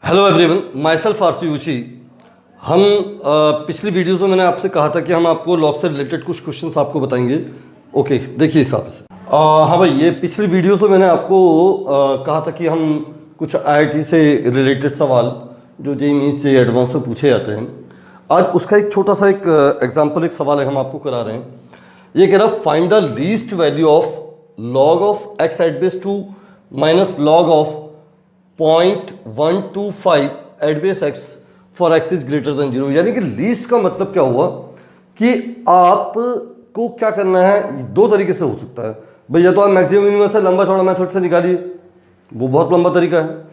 Hello everyone, myself आरसी यूशी। हम पिछली वीडियोस में मैंने आपसे कहा था कि हम आपको लॉग से रिलेटेड कुछ क्वेश्चंस आपको बताएंगे। ओके, देखिए हिसाब से हाँ भाई, ये पिछली वीडियोस में मैंने आपको कहा था कि हम कुछ आईआईटी से रिलेटेड सवाल जो जेईई मेंस से एडवांस में पूछे जाते हैं, आज उसका एक छोटा सा एक एग्जाम्पल, एक सवाल है, हम आपको करा रहे हैं। ये कह रहा find the least value of log of x at base 2 minus log of 0.125 at base x for x is greater than 0। यानी कि लीस्ट का मतलब क्या हुआ कि आपको क्या करना है, दो तरीके से हो सकता है भाई। या तो आप मैक्सिमम मिनिमम से लंबा चौड़ा मेथड से निकालिए, वो बहुत लंबा तरीका है।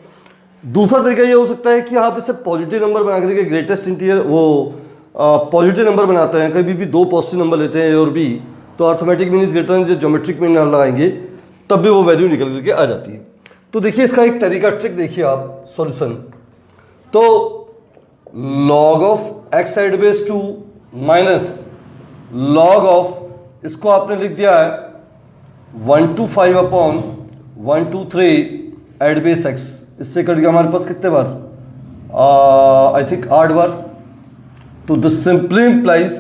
दूसरा तरीका ये हो सकता है कि आप इसे पॉजिटिव नंबर बना करके ग्रेटेस्ट इंटीजर वो पॉजिटिव नंबर बनाते हैं। कभी भी दो पॉजिटिव नंबर लेते हैं ए और बी, तो arithmetic mean is greater then, जो ज्योमेट्रिक मीन लगाएंगे तब भी वो वैल्यू निकल करके आ जाती है। तो देखिए इसका एक तरीका, ट्रिक देखिए आप, सॉल्यूशन। तो log of x at base 2 minus log of, इसको आपने लिख दिया है 125 अपॉन 123 एट बेस एक्स। इससे कट गया हमारे पास कितने बार, आई थिंक 8 बार। तो the simply implies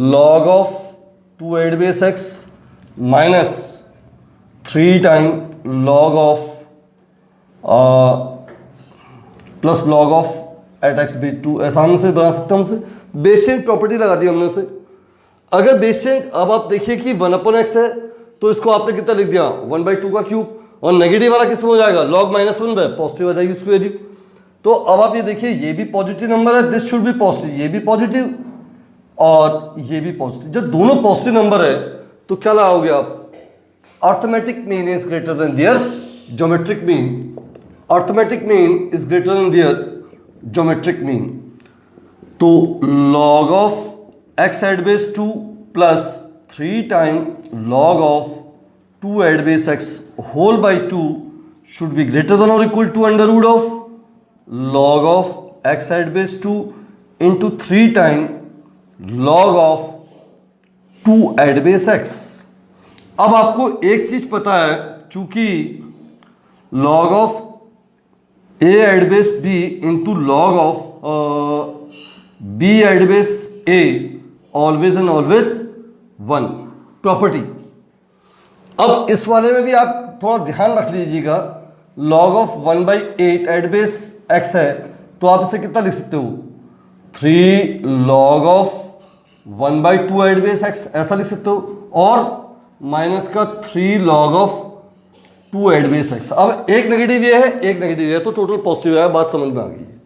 log of 2 eight base x minus 3 time log of plus log of at x base 2। आसानी से बना सकते हैं, हमसे बेस चेंज प्रॉपर्टी लगा दी हमने उसे। अगर बेस चेंज, अब आप देखिए कि 1 अपॉन एक्स है, तो इसको आपने कितना लिख दिया 1/2 का क्यूब, और नेगेटिव वाला किस में हो जाएगा, log -1 बाय पॉजिटिव आ जाएगी उसकी वैल्यू। तो अब आप ये देखिए, ये भी पॉजिटिव नंबर है, दिस शुड बी पॉजिटिव, ये भी पॉजिटिव और ये भी पॉजिटिव। जब दोनों पॉजिटिव नंबर है तो क्या लगाओगे आप, arithmetic mean is greater than their geometric mean. Arithmetic mean is greater than their geometric mean. तो log of x at base 2 plus 3 time log of 2 eight base x whole by 2 should be greater than और equal to under root of log of x at base 2 into 3 time log of 2 eight base x. अब आपको एक चीज पता है, चूंकि log of a at base b into log of b at base a always and always 1 property. अब इस वाले में भी आप थोड़ा ध्यान रख लीजिएगा, log of 1/8 at base x है, तो आप इसे कितना लिख सकते हो, 3 log of 1/2 at base x ऐसा लिख सकते हो, और माइनस का 3 log of 2 eight base x. अब एक नेगेटिव ये है, एक नेगेटिव ये है, तो टोटल पॉजिटिव है। बात समझ में आ गई है।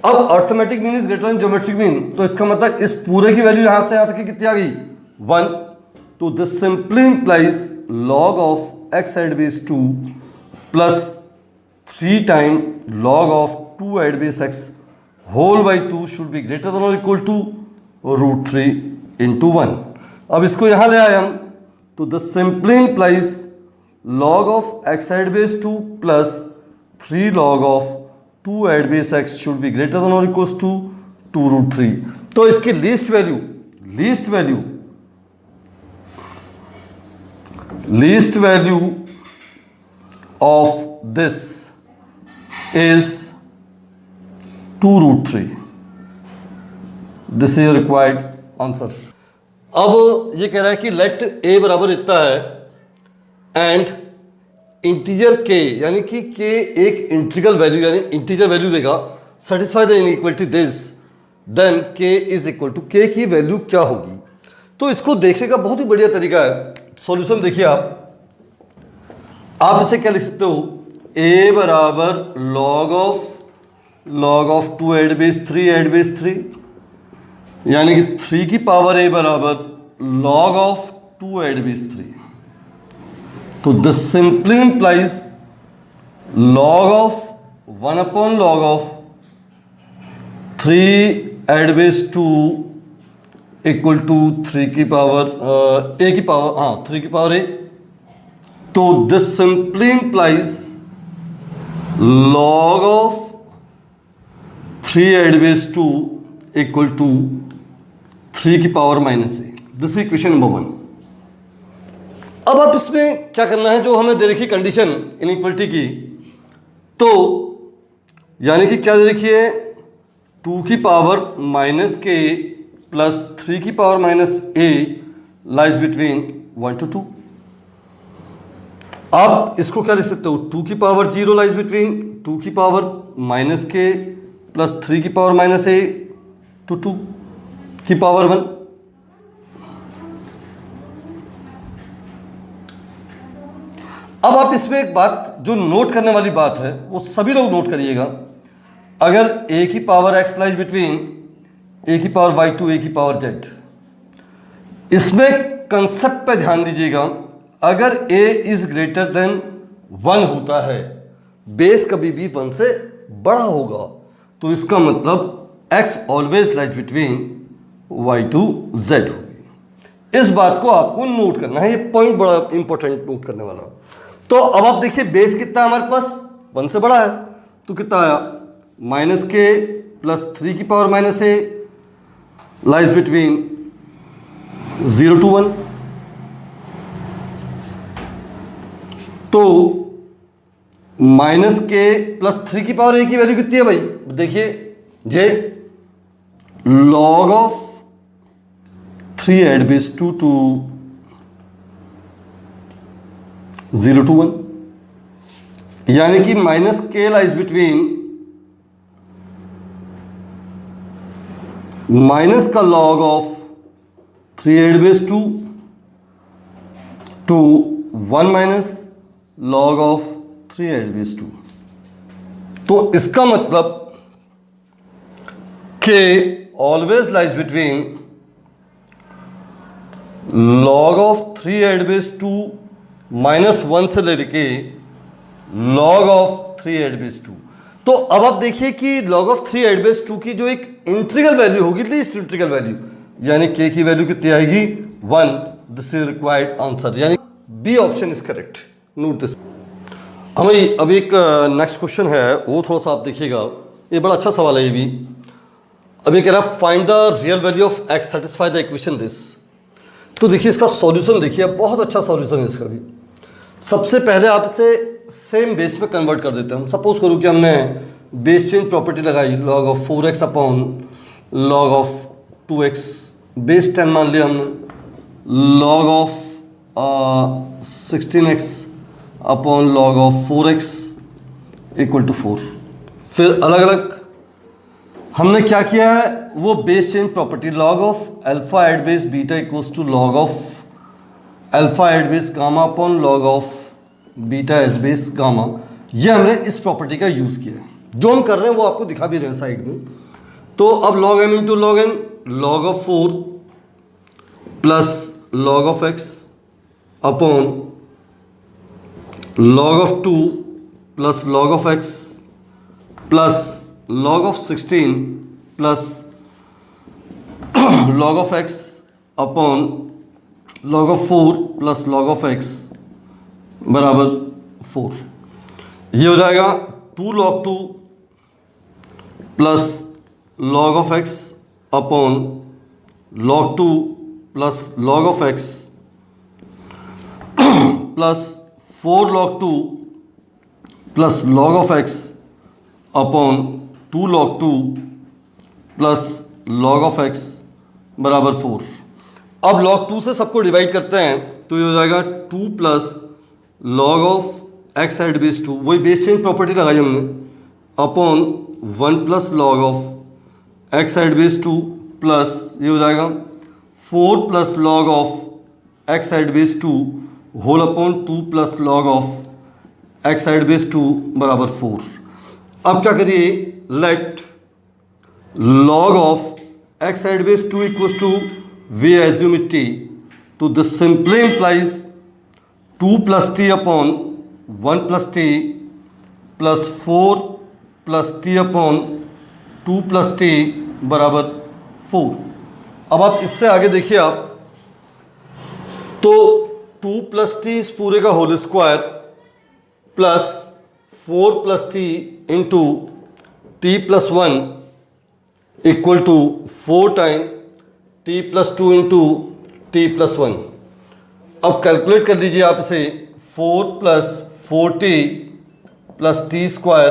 अब arithmetic mean is greater then geometric mean, तो इसका मतलब इस पूरे की वैल्यू यहां से यहां तक कितनी आ गई, 1। तो this simply implies log of x at base 2 plus 3 time log of 2 eight base x whole by 2 should be greater than और इक्वल टू √3 इंटू 1। अब इसको यहां ले आए हम, तो the simply implies log of x at base 2 plus 3 log of 2 eight base x should be greater than और equal to 2√3। तो इसकी least value of this is 2√3। This is required answer. अब ये कह रहा है कि लेट a बराबर इतना है एंड इंटीजर k, यानी कि k एक इंटीग्रल वैल्यू यानी इंटीजर वैल्यू देगा, satisfy the inequality this, then k is equal to, k की वैल्यू क्या होगी। तो इसको देखने का बहुत ही बढ़िया तरीका है। सॉल्यूशन देखिए आप इसे क्या लिख सकते हो, a बराबर log of 2 eight base 3 at base 3, यानी कि 3 की पावर a बराबर log ऑफ 2 एट बेस 3। तो this simply implies log of 1 upon log of 3 at base 2 equal to 3 की पावर a की पावर, हाँ 3 की पावर a। तो this simply implies log of 3 at base 2 equal to 3 की power -a। This is question number 1। अब आप इसमें क्या करना है, जो हमें दे रखी कंडीशन इनइक्वालिटी की, तो यानी कि क्या देखिए 2 की पावर माइनस के प्लस 3 की power minus A lies between 1 to 2। आप इसको क्या लिख सकते हो 2 की पावर 0 लाइज बिटवीन 2 की पावर माइनस के प्लस 3 की पावर माइनस ए टू 2 की पावर 1। अब आप इसमें एक बात जो नोट करने वाली बात है वो सभी लोग नोट करिएगा। अगर a की power x lies between a की पावर y टू a की पावर z, इसमें कंसेप्ट पे ध्यान दीजिएगा। अगर a इज ग्रेटर देन 1 होता है, बेस कभी भी 1 से बड़ा होगा, तो इसका मतलब x always lies between y to z होगी। इस बात को आपको नोट करना है, ये पॉइंट बड़ा इंपॉर्टेंट नोट करने वाला। तो अब आप देखिए बेस कितना है हमारे पास 1 से बड़ा है, तो कितना आया माइनस के प्लस 3 की power minus A lies between 0 to 1। तो माइनस के प्लस 3 की पावर ए की वैल्यू कितनी है भाई, देखिए जे log of 3 at base 2 to 0 to 1, यानी कि माइनस के लाइज बिटवीन माइनस का log of 3 at base 2 to 1 minus log of 3 at base 2। तो इसका मतलब के always lies between log of 3 at base 2 minus 1 से लेके लॉग ऑफ 3 एट बेस 2। तो अब आप देखिए कि लॉग ऑफ 3 एट बेस 2 की जो एक इंटीग्रल वैल्यू होगी, लीस्ट इंटीग्रल वैल्यू, यानी के की वैल्यू कितनी आएगी 1। दिस इज रिक्वायर्ड आंसर, यानी B option is correct. Note this. हमें अब एक नेक्स्ट क्वेश्चन है, वो थोड़ा सा आप देखिएगा, ये बड़ा अच्छा सवाल है ये भी। अब ये कह रहा है find the real value of x satisfy the equation this. तो देखिए इसका सॉल्यूशन देखिए, बहुत अच्छा सॉल्यूशन है इसका भी। सबसे पहले आप इसे सेम बेस पे कन्वर्ट कर देते हैं। हम सपोज करूँ कि हमने बेस चेंज प्रॉपर्टी लगाई, log of 4x upon log of 2x, base 10 मान लिया हमने, log of 16x upon log of 4x equal to 4। फिर अलग अलग हमने क्या किया है, वो base change property log of alpha at base beta equals to log of alpha at base gamma upon log of beta at base gamma, ये हमने इस प्रॉपर्टी का यूज़ किया है। जो हम कर रहे हैं वो आपको दिखा भी रहे हैं साइड में। तो अब log M into log N, log of 4 plus log of x upon log of 2 plus log of x plus log of 16 plus log of x upon log of 4 plus log of x बराबर 4। ये हो जाएगा 2 log 2 plus log of x upon log 2 plus log of x plus 4 log 2 plus log of x upon 2 log 2 plus log of x बराबर 4। अब log 2 से सबको divide करते हैं तो ये हो जाएगा 2 plus log of x at base 2, वही बेस चेंज प्रॉपर्टी लगाई हमने, upon 1 plus log of x at base 2 plus ये हो जाएगा 4 plus log of x at base 2 whole upon 2 plus log of x at base 2 बराबर 4। अब क्या करिए, let log of x at base 2 equals to we assume it t, तो this simply implies 2 plus t upon 1 plus t plus 4 plus t upon 2 plus t बराबर 4। अब आप इससे आगे देखिए आप, तो 2 plus t इस पूरे का whole square plus 4 plus t into t plus 1 equal to 4 time t plus 2 into t plus 1। अब कैलकुलेट कर लीजिए आप इसे, 4 plus 4t plus t square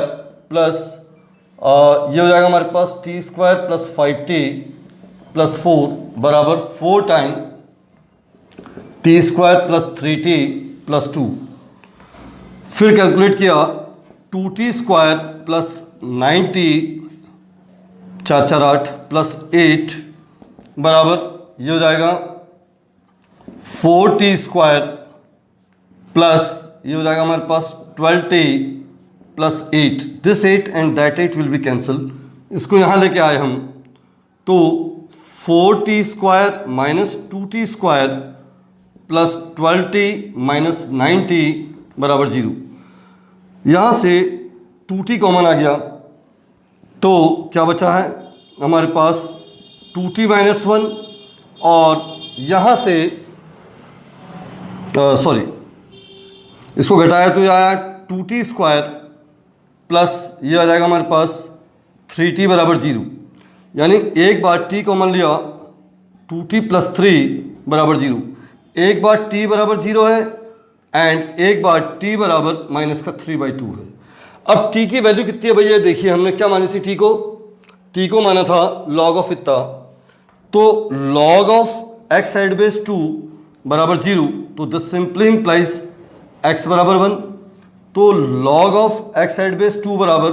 plus ये हो जाएगा हमारे पास t square plus 5t plus 4 बराबर 4 time t square plus 3t plus 2। फिर कैलकुलेट किया 2t square plus 9t 4 4 8 plus 8 बराबर ये हो जाएगा 4t स्क्वायर प्लस ये हो जाएगा हमारे पास 12t plus 8। This 8 and that 8 will be cancel. इसको यहाँ लेके आए हम तो 4t square minus 2t square plus 12t minus 9t बराबर 0। यहाँ से 2t कॉमन आ गया तो क्या बचा है हमारे पास 2t माइनस 1 और यहाँ से सॉरी इसको घटाया तो ये आया 2t स्क्वायर प्लस ये आ जाएगा हमारे पास 3t बराबर 0। यानी एक बार t कॉमन लिया 2t प्लस 3 बराबर 0, एक बार t बराबर 0 है एंड एक बार t बराबर माइनस का 3/2 है। अब t की वैल्यू कितनी है भैया देखिए, हमने क्या मानी थी t को माना था log ऑफ इतना, तो log of x side base 2 बराबर 0, तो दिस सिंपली इंप्लाइज x बराबर 1। तो log of x side base 2 बराबर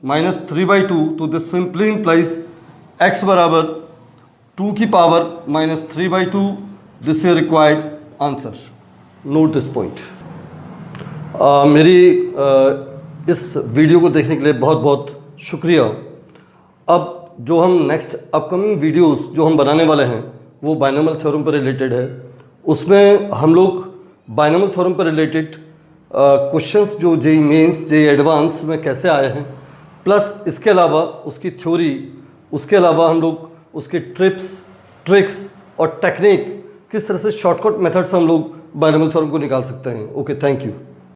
माइनस 3/2, तो दिस सिंपली इंप्लाइज x बराबर 2 की power minus 3/2। This is required answer. Note this point. मेरी इस वीडियो को देखने के लिए बहुत बहुत शुक्रिया। अब जो हम नेक्स्ट अपकमिंग वीडियोस जो हम बनाने वाले हैं वो बायनॉमियल थ्योरम पर रिलेटेड है। उसमें हम लोग बायनॉमियल थ्योरम पर रिलेटेड क्वेश्चंस जो जेई मेंस जेई एडवांस में कैसे आए हैं, प्लस इसके अलावा उसकी थ्योरी, उसके अलावा हम लोग उसके ट्रिक्स और टेक्निक, किस तरह से शॉर्टकट मेथड से हम लोग बायनॉमियल थ्योरम को निकाल सकते हैं। Okay, thank you.